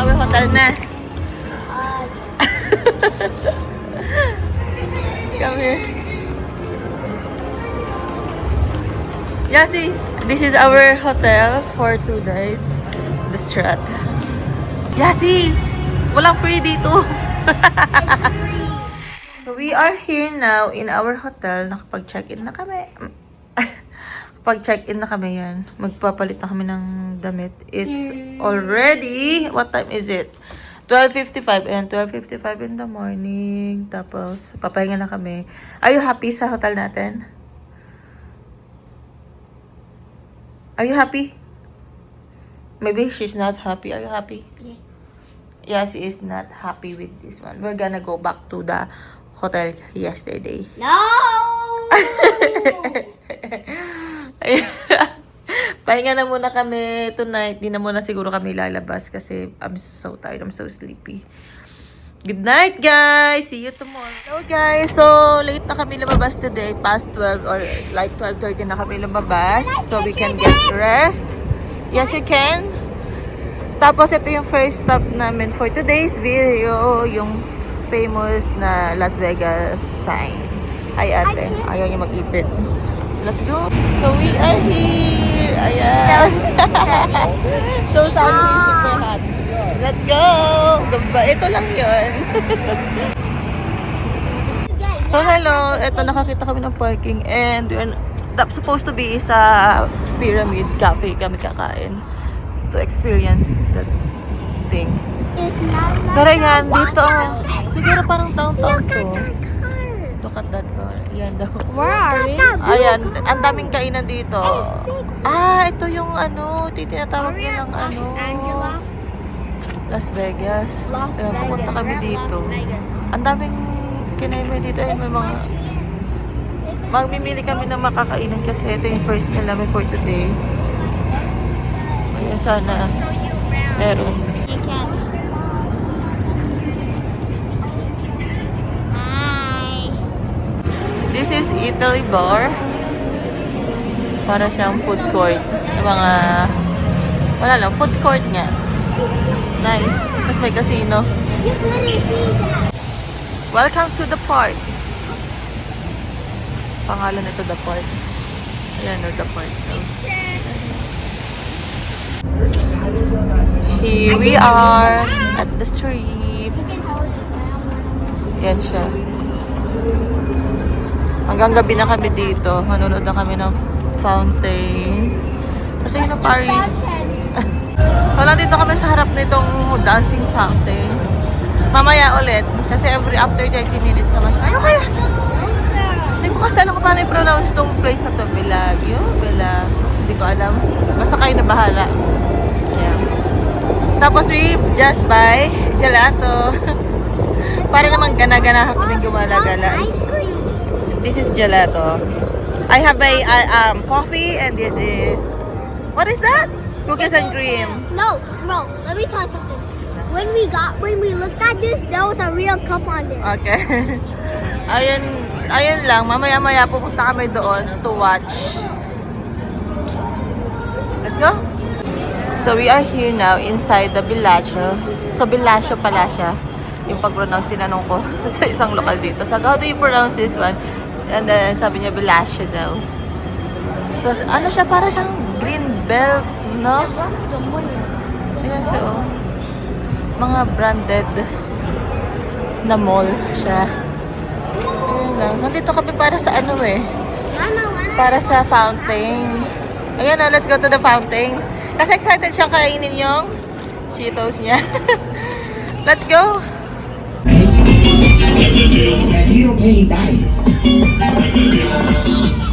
our hotel na. Come here. Yasi, this is our hotel for 2 nights. The Strat. Yasi, walang free dito. So we are here now in our hotel. Nakapag-check-in na kami. Pag-check-in na kami yan. Magpapalit na kami ng damit. It's already, what time is it? 12:55 and 12:55 in the morning. Tapos, papahinga na kami. Are you happy sa hotel natin? Are you happy? Maybe she's not happy. Are you happy? Yeah. She is not happy with this one. We're gonna go back to the hotel yesterday. No! Pahinga na muna kami tonight. Di na muna siguro kami lalabas kasi I'm so tired. I'm so sleepy. Good night, guys! See you tomorrow. Hello, guys! So, late na kami lumabas today. Past 12 or like 12:30 na kami lumabas. So, we can get rest. Yes, you can. Tapos, ito yung first stop namin for today's video. Yung famous na Las Vegas sign. Hi, ate. Ayaw niya mag-ipit. Let's go. So, we are here. Ayan. So, sunny, super hot. Let's go! Ito lang yun. So, hello. Ito, nakakita kami ng parking. And we're supposed to be sa Pyramid Cafe kami kakain. To experience that thing. Pero yan, dito. Siguro parang downtown to. Look at that car. Ayan daw. Where are we? Ayan, ang daming kainan dito. Ah, ito yung ano, tinatawag nilang ano. Las Vegas. Ayan, pupunta kami dito. Ang daming kinain dito. Ay, may mga... Magmimili kami ng makakainan kasi ito yung first meal namin for today. Ayan, sana meron. Hi. This is Italy Bar. Para siyang food court. Yung mga... Wala lang, food court nga. Nice. Tapos may casino. Welcome to the park. Pangalan nito, the park. Ayan, the park. Here we are at the streets. Yan siya. Hanggang gabi na kami dito. Manonood na kami ng fountain. Kasi yun ang Paris. Wala, dito kami sa harap nitong dancing fountain. Mamaya ulit. Kasi after 30 minutes naman siya. Ano kaya? Hindi ko kasi alam kung paano i-pronounce tong place na to. Bellagio? Hindi ko alam. Basta kayo na bahala. Yeah. Tapos we just buy gelato. Para naman gana-gana kaming gumala-gala. This is gelato. I have a coffee and this is... What is that? Cookies and cream. No, let me tell you something. When we looked at this, there was a real cup on this. Okay. Ayun lang. Mamaya-maya pupunta kami doon to watch. Let's go. So we are here now inside the Bellagio. So Bellagio pala siya. Yung pag-pronounce, tinanong ko sa isang lokal dito. So how do you pronounce this one? And then sabi niya Bellagio daw. So ano siya, para siyang green belt, no? Ayan siya, oh. Mga branded na mall siya. Ayan lang. Nandito kami para sa ano eh. Para sa fountain. Ayan na, let's go to the fountain. Kasi excited siyang kainin yung Cheetos niya. Let's go! And he don't pay, he died.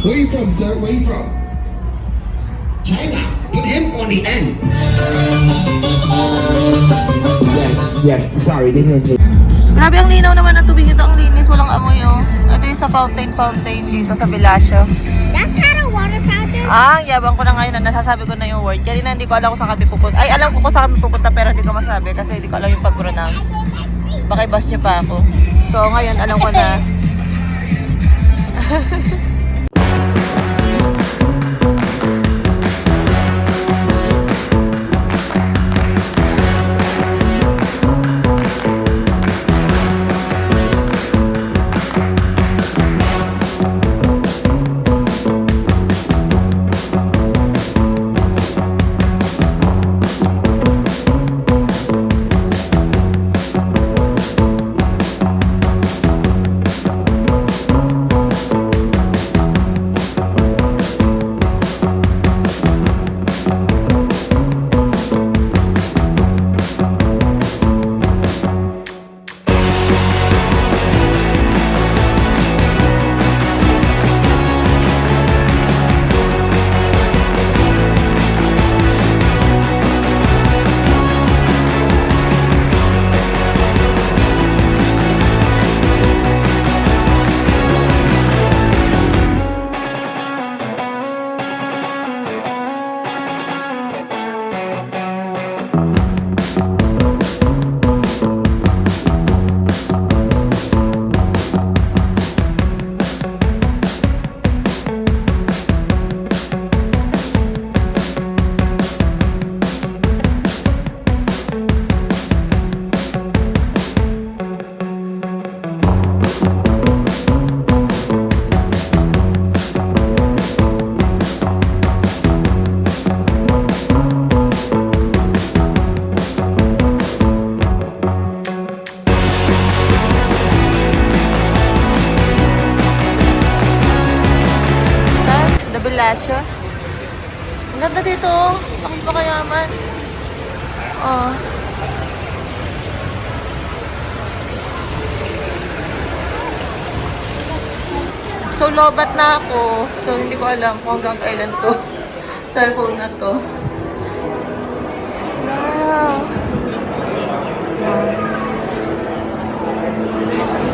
Where you from, sir? Where you from? China. Put him on the end. Yes. Sorry, didn't mean to. Grabe, ang linaw naman ng tubig dito. Ang linis, walang amoy, oh. Ito yung sa fountain dito sa Bellagio. That's not a water fountain. Ah, yabang ko na ngayon na nasasabi ko na yung word. Kanina hindi ko alam kung saan kami pupunta. Ay, alam ko kung saan kami pupunta pero hindi ko masabi kasi hindi ko alam yung pag-pronounce. Baka i-bus niyo pa ako. So, ngayon alam ko na. siya. Ang ganda dito, oh. Lakas pa kayaman. Oh. So, lobat na ako. So, hindi ko alam kung hanggang kailan to. Cellphone na to. Wow.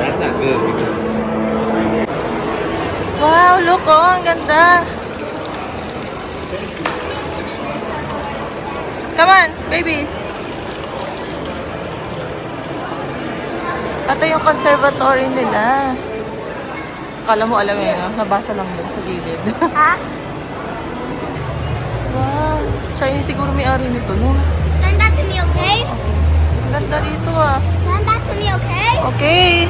That's not good. Wow, look, oh. Ang ganda. Come on, babies. Ito yung conservatory nila. Akala mo alam eh, no? Nabasa lang doon sa gilid. Huh? Wow. Chinese siguro may-ari nito, no? Send that to me, okay? Ang ganda dito, ah. Send that to me, okay? Okay.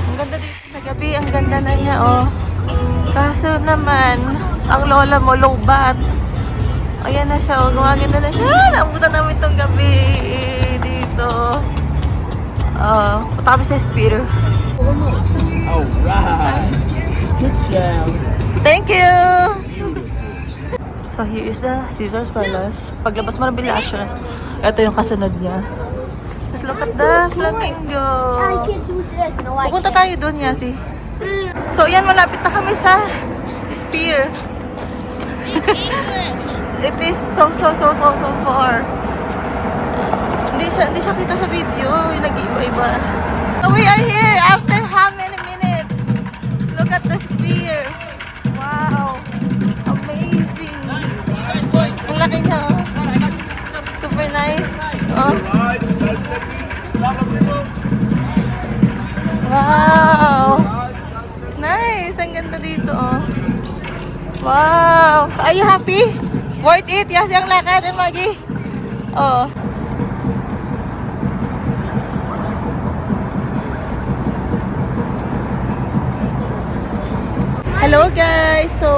Ang ganda dito sa gabi. Ang ganda na niya, oh. Kaso naman, ang lola mo lobat. Ayan na siya, oh. Gumaganda na siya. Naabutan namin itong gabi dito. Punta kami sa Spear. Alright. Good job. Thank you! So here is the Caesar's Palace. Paglabas mo ng Bellagio, ito yung kasunod niya. Just look at the flamingo. I can't do this. No, I Pupunta can't. tayo doon, Yasi. So yan, malapit na kami sa Spear. It is so far. Hindi siya kita sa video. Yung nag-iba-iba. So we are here after how many minutes? Look at the Spear. Wow. Amazing. Ang laki niya. Oh. Super nice. Oh. Wow. Nice. Ang ganda dito. Oh. Wow. Are you happy? Worth it. Yes, yung lakad. Maggie. Oh. Hello guys! So,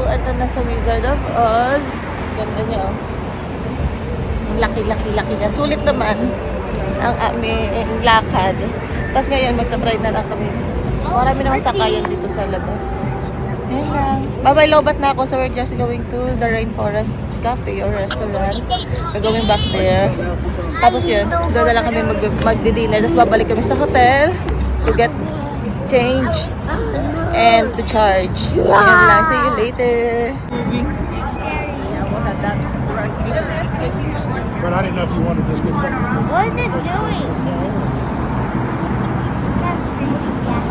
ito na sa Wizard of Oz. Ganda niya, oh. Ang laki niya. Sulit naman ang aming lakad. Tapos ngayon, magta-try na lang kami. Marami naman sakayan dito sa labas. Yan lang. Bye-bye, lobat na ako. So, we're just going to the Rainforest Cafe or restaurant. We're going back there. Tapos yun, doon na lang kami magdi-dinner. Tapos babalik kami sa hotel to get change and to charge. Yun lang. See you later. But I didn't know if you wanted to just get something. What is it doing? It's got crazy cat.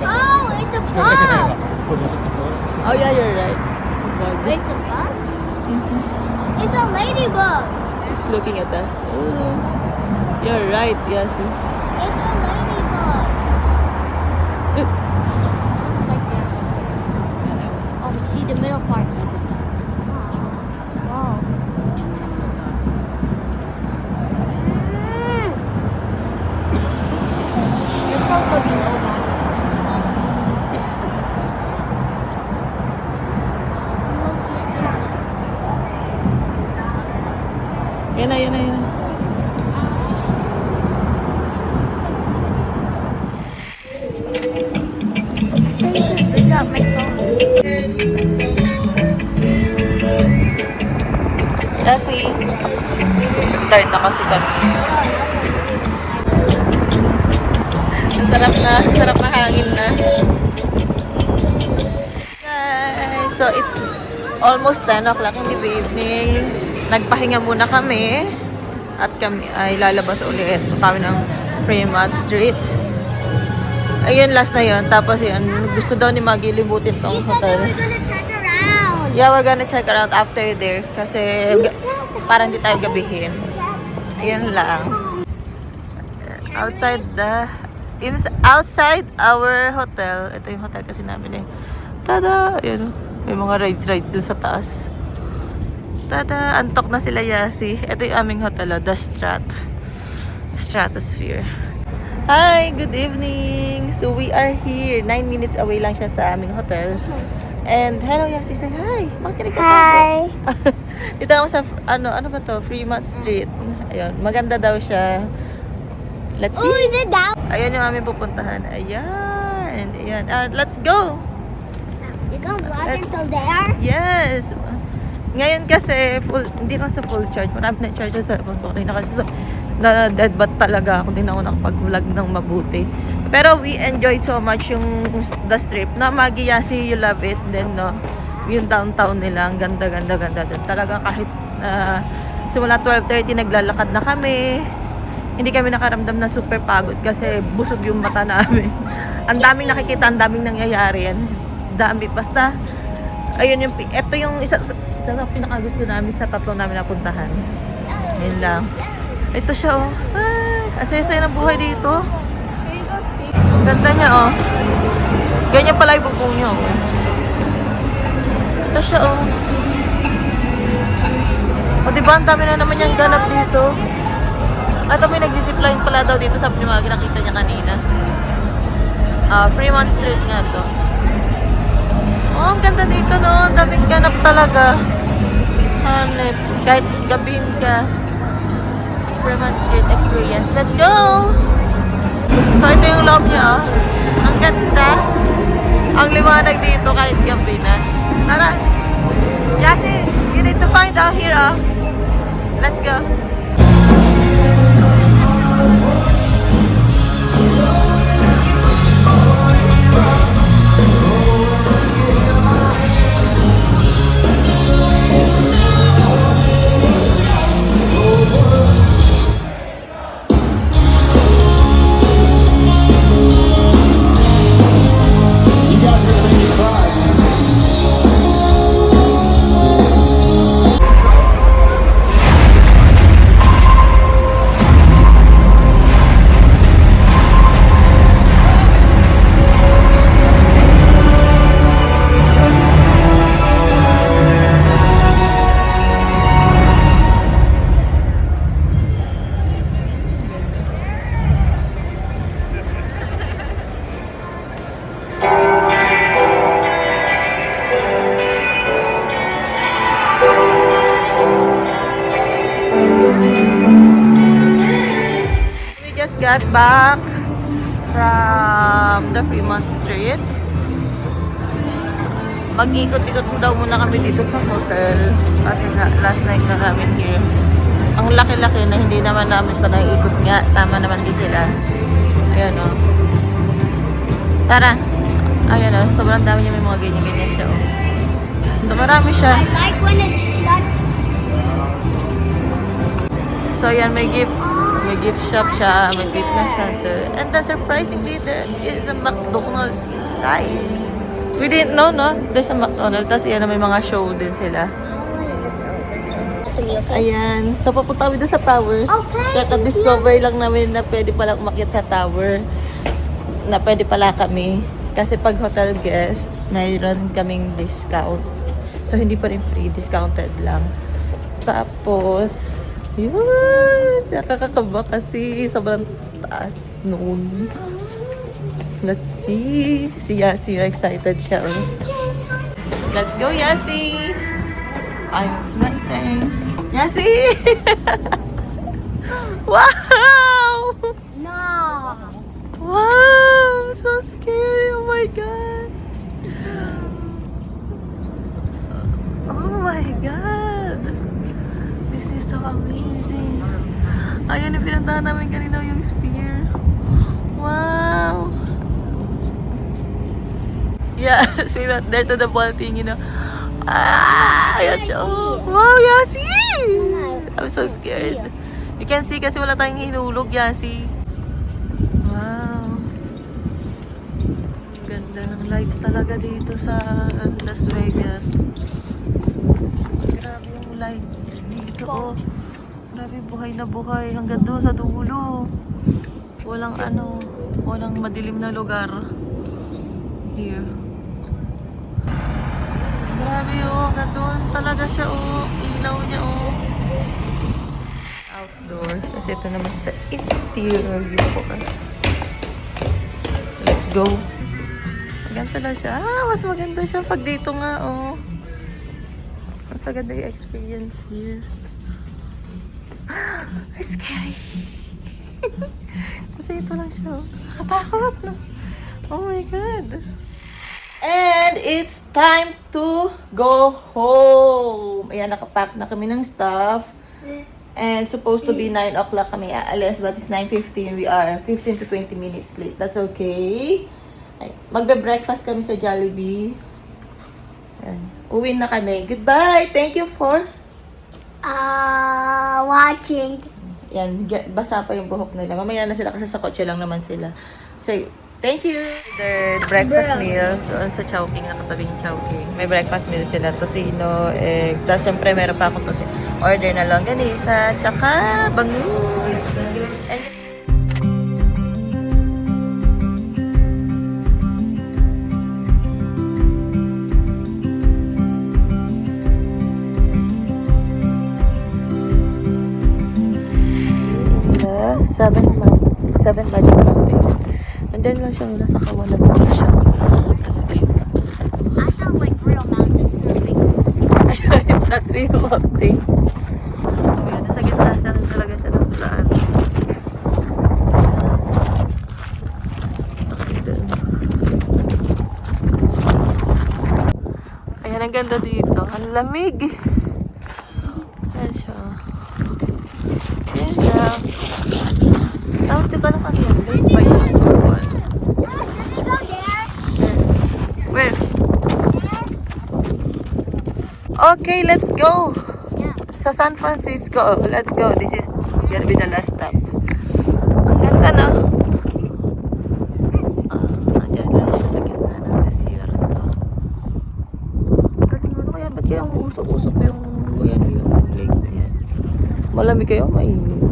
Oh, it's a bug. Oh yeah, you're right. Wait, it's a bug? It's a ladybug. He's looking at us. Oh, you're right, yes. It's a ladybug. Like this. Oh, you see the middle part. Wow. You're probably over. Yan na, yan na, yan na. Drop my phone. Kasi, tired na kasi kami. Ang sarap na hangin na. Guys, so it's almost 10 o'clock in the evening. Nagpahinga muna kami. At kami ay lalabas ulit. Punta kami ng Fremont Street. Ayun, last na yun. Tapos yun, gusto daw ni Maggie libutin tong We said that hotel. we're gonna check around. Yeah, we're gonna check around after there. Kasi parang di tayo gabihin. Ayun lang. Outside outside our hotel. Ito yung hotel kasi namin eh. Tada! Ayan, oh. May mga rides dun sa taas. Tada! Antok na sila, Yasi. Ito yung aming hotel, oh, The Stratosphere. Hi! Good evening! So we are here. 9 minutes away lang siya sa aming hotel. And hello, Yasi. Say hi! Bakit Hi! Dito ako sa, ano ba to? Fremont Street. Ayun, maganda daw siya. Let's Oh, we see. did that. Ayan yung aming pupuntahan. Ayan. Ayan. Let's go. You gonna vlog Let's- until there? Yes. Ngayon kasi, hindi na sa full charge. Marami na charge sa cellphone ko. Kanina kasi na deadbat talaga ako. Hindi na ako nakapag-vlog ng mabuti. Pero we enjoyed so much yung the strip. Na Magiyasi, you love it. Then, no, yung downtown nila. Ang ganda. Talaga kahit simula 12:30 naglalakad na kami. Hindi kami nakaramdam na super pagod kasi busog yung mata namin. Ang daming nakikita, ang daming nangyayari yan. Dami. Basta, ayun yung, ito yung isa sa pinakagusto namin sa tatlo namin napuntahan. Yun lang. Ito siya, oh. Ay, asaya-saya ng buhay dito. Ang ganda niya, oh. Ganyan pala yung bubong niya, oh. Ito siya, oh. O, diba, ang dami na naman yung ganap dito. At may nagsisipline pala daw dito, sabi ni Maggie, nakita niya kanina. Fremont Street nga to. Oh, ang ganda dito, no? Ang daming ganap talaga. Hanep. Kahit gabihin ka. Fremont Street experience. Let's go! So, ito yung loob niya, oh. Ang ganda. Ang liwanag dito kahit gabi na. Tara! Jassy, you need to find out here, oh. Let's go. Just got back from the Fremont Street. Mag-ikot-ikot daw muna kami dito sa hotel kasi nga last night na namin here. Ang laki-laki na hindi naman namin pa naiikot nga. Tama naman din sila. Ayan, o. Tara. Ayan, o. Sobrang dami niya, may mga ganyan-ganyan siya, o. Marami siya. I like when it's not. So, ayan, may gifts. May gift shop siya, may fitness center. And then surprisingly, there is a McDonald's inside. We didn't know, no? There's a McDonald's. Tapos ayan, may mga show din sila. Ayan. So, papunta kami doon sa tower. Okay. Kaka-discover lang namin na pwede pala umakyat sa tower. Na pwede pala kami. Kasi pag hotel guest, mayroon kaming discount. So, hindi pa rin free. Discounted lang. Tapos, yun! Nakakakaba kasi sobrang taas noon. Let's see. Si Yasi, excited siya. Oh. Let's go, Yasi! I'm smiling. Yasi! Wow! No. Wow! So scary! Oh my gosh! Oh my God! This is so amazing! Ayan yung pinuntahan namin kanina yung spear. Wow! Yes, we went there to the ball thing, you know. Ah! Ayan siya. Oh. Wow, Yasi! I'm so scared. You can see kasi wala tayong hinulog, Yasi. Wow. Ganda ng lights talaga dito sa Las Vegas. Grabe yung lights dito, oh. Grabe, buhay na buhay. Hanggang doon sa dulo. Walang walang madilim na lugar. Here. Grabe, oh. Hanggang doon talaga siya, oh. Ilaw niya, oh. Outdoor. Kasi ito naman sa interior. Let's go. Maganda lang siya. Ah, mas maganda siya pag dito nga, oh. Mas maganda yung experience here. It's scary. Kasi ito lang siya. Nakatakot, no? Oh my God. And it's time to go home. Ayan, nakapack na kami ng stuff. And supposed to be 9 o'clock kami aalis, but it's 9:15. We are 15 to 20 minutes late. That's okay. Magbe-breakfast kami sa Jollibee. Ayan. Uwi na kami. Goodbye! Thank you for... Watching. Yan, basa pa yung buhok nila. Mamaya na sila kasi sa kotse lang naman sila. Say, thank you! Their breakfast meal doon sa Chowking, nakatabing Chowking. May breakfast meal sila, tocino, egg. Tapos syempre meron pa akong order na longganisa, tsaka bangus. And Seven Magic Mountain. Andyan lang siya nasa kawalan mo siya. I sound like real mountains moving. It's not real mountain. Oh, yan. Nasa gitna siya talaga siya ng daan. Ayan, ang ganda dito. Ang lamig. Ayan siya. Ayan lang. Tapos di ba lang ano yan? Late pa yun. Let me go there. Where? Okay, let's go. Yeah. Sa San Francisco. Let's go. This is gonna be the last stop. Ang ganda, no? Andyan lang siya sa gitna ng desierto. Galing ano kaya? Ba't kaya usok-usok yung lake na yan? Malamig kayo? Mainit.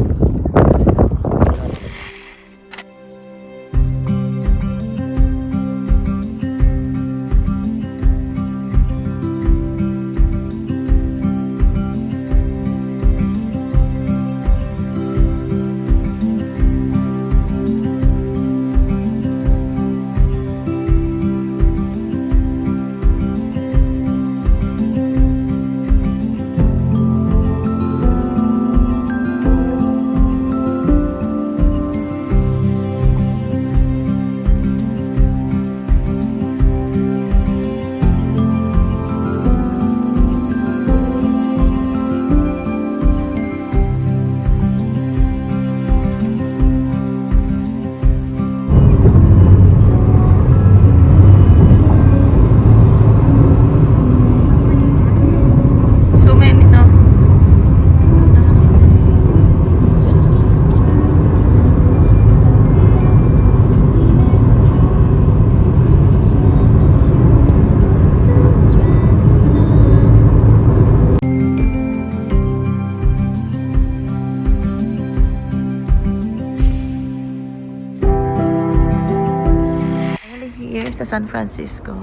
Sa San Francisco,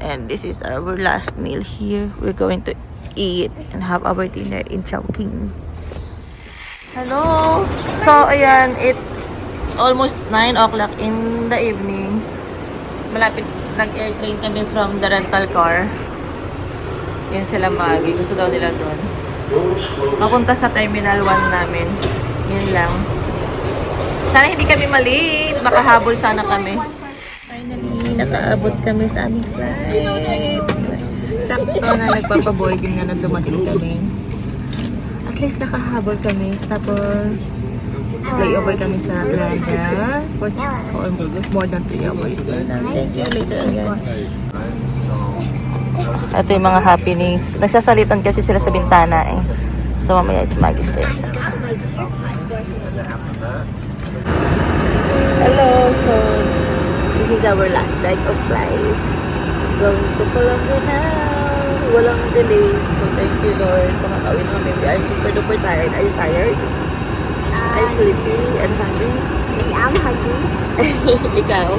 and this is our last meal here. We're going to eat and have our dinner in Chowking. Hello! So, ayan, it's almost 9 o'clock in the evening. Malapit, nag-airtrain kami from the rental car. Yan sila Magi. Gusto daw nila doon. Papunta sa Terminal 1 namin. Yan lang. Sana hindi kami malate. Makahabol sana kami. Finally, nakaabot kami sa aming flight. Sakto na nagpapaboarding na dumating kami. At least nakahabol kami. Tapos, layover kami sa Atlanta for more than 3 hours. Thank you later again. Ito yung mga happenings. Nagsasalitan kasi sila sa bintana eh. So mamaya it's Maggie's turn. Hello, so this is our last night of flight. Going to Colombia now. Walang delay. So thank you Lord. Makakawin kami. We are super duper tired. Are you tired? Are you sleepy and hungry? I'm hungry. Ikaw?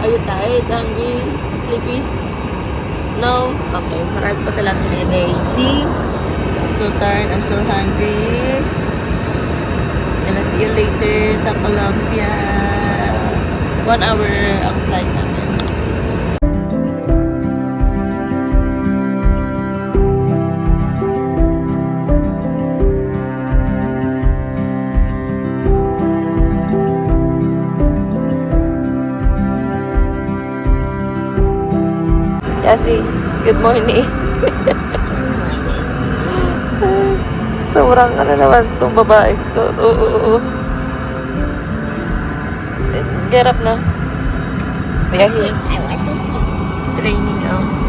Are you tired, hungry, sleepy? No? Okay. Marami pa silang energy. I'm so tired. I'm so hungry. And I'll see you later sa Colombia. 1 hour ang flight namin. Yasi, good morning. Sobrang ano naman itong babae to. Oo. Get up na. We are here. I want to sleep. It's raining out.